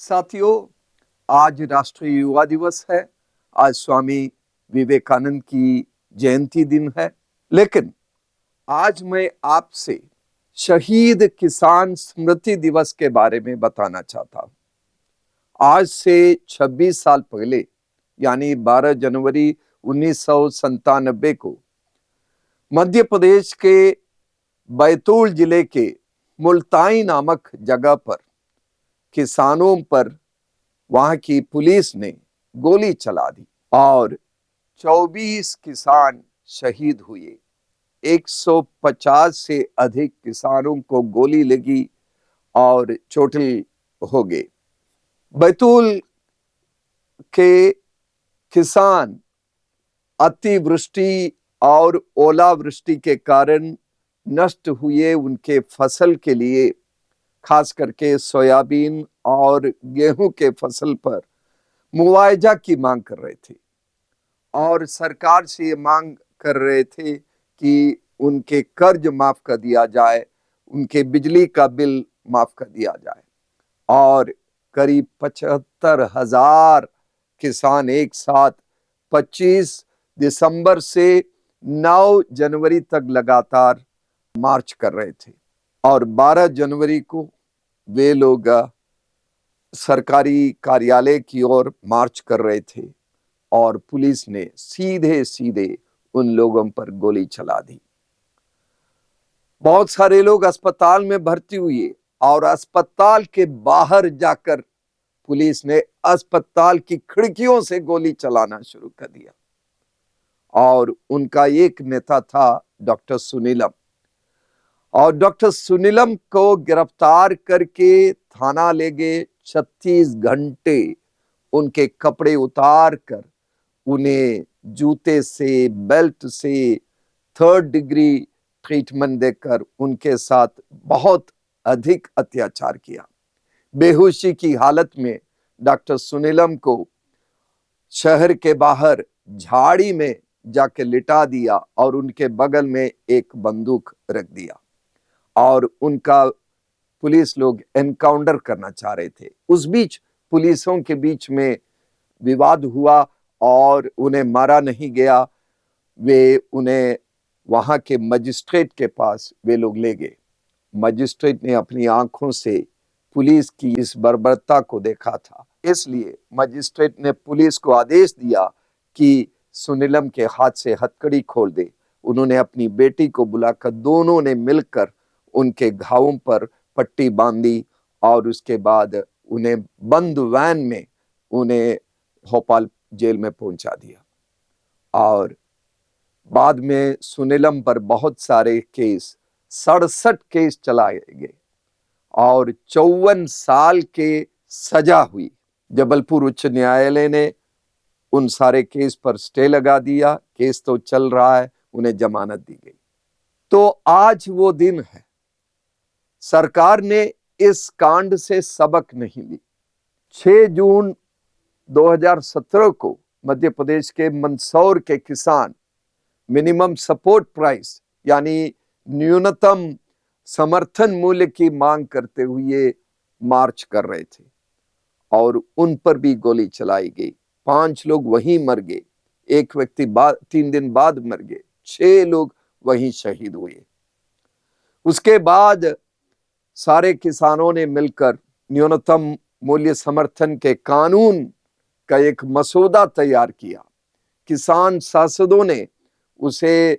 साथियों, आज राष्ट्रीय युवा दिवस है। आज स्वामी विवेकानंद की जयंती दिन है। लेकिन आज मैं आपसे शहीद किसान स्मृति दिवस के बारे में बताना चाहता हूं। आज से 26 साल पहले यानी 12 जनवरी 1997 को मध्य प्रदेश के बैतूल जिले के मुल्ताई नामक जगह पर किसानों पर वहां की पुलिस ने गोली चला दी और 24 किसान शहीद हुए। 150 से अधिक किसानों को गोली लगी और चोटिल हो गए। बैतूल के किसान अतिवृष्टि और ओलावृष्टि के कारण नष्ट हुए उनके फसल के लिए, खास करके सोयाबीन और गेहूं के फसल पर मुआवजा की मांग कर रहे थे और सरकार से ये मांग कर रहे थे कि उनके कर्ज माफ कर दिया जाए, उनके बिजली का बिल माफ कर दिया जाए। और करीब 75,000 किसान एक साथ 25 दिसंबर से 9 जनवरी तक लगातार मार्च कर रहे थे और 12 जनवरी को वे लोग सरकारी कार्यालय की ओर मार्च कर रहे थे और पुलिस ने सीधे सीधे उन लोगों पर गोली चला दी। बहुत सारे लोग अस्पताल में भर्ती हुए और अस्पताल के बाहर जाकर पुलिस ने अस्पताल की खिड़कियों से गोली चलाना शुरू कर दिया। और उनका एक नेता था डॉक्टर सुनीलम, और डॉक्टर सुनीलम को गिरफ्तार करके थाना ले गए। 36 घंटे उनके कपड़े उतार कर उन्हें जूते से, बेल्ट से 3rd डिग्री ट्रीटमेंट देकर उनके साथ बहुत अधिक अत्याचार किया। बेहोशी की हालत में डॉक्टर सुनीलम को शहर के बाहर झाड़ी में जाके लिटा दिया और उनके बगल में एक बंदूक रख दिया और उनका पुलिस लोग एनकाउंटर करना चाह रहे थे। उस बीच पुलिसों के बीच में विवाद हुआ और उन्हें मारा नहीं गया। वे उन्हें वहां के मजिस्ट्रेट के पास वे लोग ले गए। मजिस्ट्रेट ने अपनी आंखों से पुलिस की इस बर्बरता को देखा था, इसलिए मजिस्ट्रेट ने पुलिस को आदेश दिया कि सुनीलम के हाथ से हथकड़ी खोल दे। उन्होंने अपनी बेटी को बुलाकर दोनों ने मिलकर उनके घावों पर पट्टी बांधी और उसके बाद उन्हें बंद वैन में उन्हें भोपाल जेल में पहुंचा दिया। और बाद में सुनीलम पर बहुत सारे केस, 67 केस चलाए गए और 54 साल के सजा हुई। जबलपुर उच्च न्यायालय ने उन सारे केस पर स्टे लगा दिया। केस तो चल रहा है, उन्हें जमानत दी गई। तो आज वो दिन है। सरकार ने इस कांड से सबक नहीं ली। 6 जून 2017 को मध्य प्रदेश के मंदसौर के किसान मिनिमम सपोर्ट प्राइस यानी न्यूनतम समर्थन मूल्य की मांग करते हुए मार्च कर रहे थे और उन पर भी गोली चलाई गई। 5 लोग वहीं मर गए, एक व्यक्ति 3 दिन बाद मर गए, 6 लोग वहीं शहीद हुए। उसके बाद सारे किसानों ने मिलकर न्यूनतम मूल्य समर्थन के कानून का एक मसौदा तैयार किया। किसान सांसदों ने उसे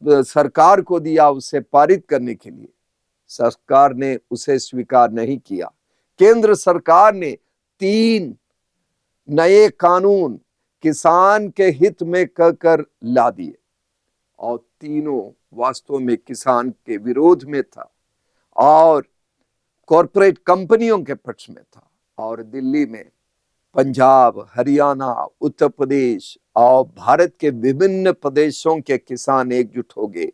सरकार को दिया उसे पारित करने के लिए। सरकार ने उसे स्वीकार नहीं किया। केंद्र सरकार ने 3 नए कानून किसान के हित में कहकर ला दिए और तीनों वास्तव में किसान के विरोध में था और कॉरपोरेट कंपनियों के पक्ष में था। और दिल्ली में पंजाब, हरियाणा, उत्तर प्रदेश और भारत के विभिन्न प्रदेशों के किसान एकजुट हो गए।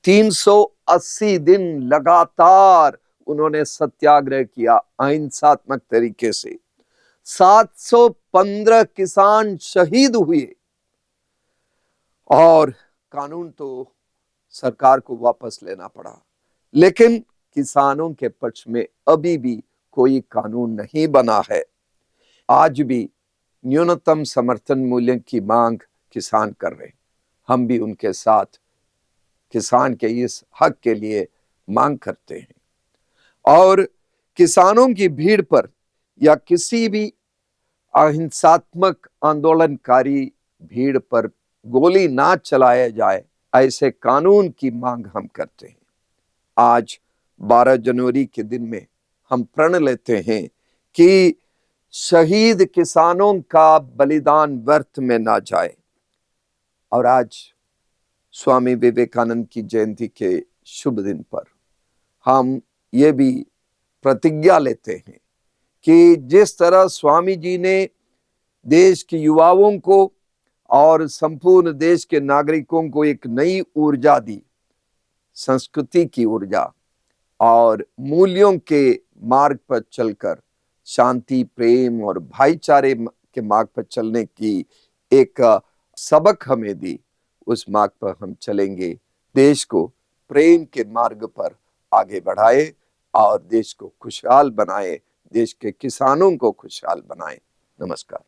380 दिन लगातार उन्होंने सत्याग्रह किया अहिंसात्मक तरीके से। 715 किसान शहीद हुए और कानून तो सरकार को वापस लेना पड़ा। लेकिन किसानों के पक्ष में अभी भी कोई कानून नहीं बना है। आज भी न्यूनतम समर्थन मूल्य की मांग किसान कर रहे हैं। हम भी उनके साथ किसान के इस हक के लिए मांग करते हैं और किसानों की भीड़ पर या किसी भी अहिंसात्मक आंदोलनकारी भीड़ पर गोली ना चलाया जाए, ऐसे कानून की मांग हम करते हैं। आज 12 जनवरी के दिन में हम प्रण लेते हैं कि शहीद किसानों का बलिदान व्यर्थ में ना जाए। और आज स्वामी विवेकानंद की जयंती के शुभ दिन पर हम ये भी प्रतिज्ञा लेते हैं कि जिस तरह स्वामी जी ने देश के युवाओं को और संपूर्ण देश के नागरिकों को एक नई ऊर्जा दी, संस्कृति की ऊर्जा और मूल्यों के मार्ग पर चलकर शांति, प्रेम और भाईचारे के मार्ग पर चलने की एक सबक हमें दी, उस मार्ग पर हम चलेंगे। देश को प्रेम के मार्ग पर आगे बढ़ाए और देश को खुशहाल बनाए, देश के किसानों को खुशहाल बनाए। नमस्कार।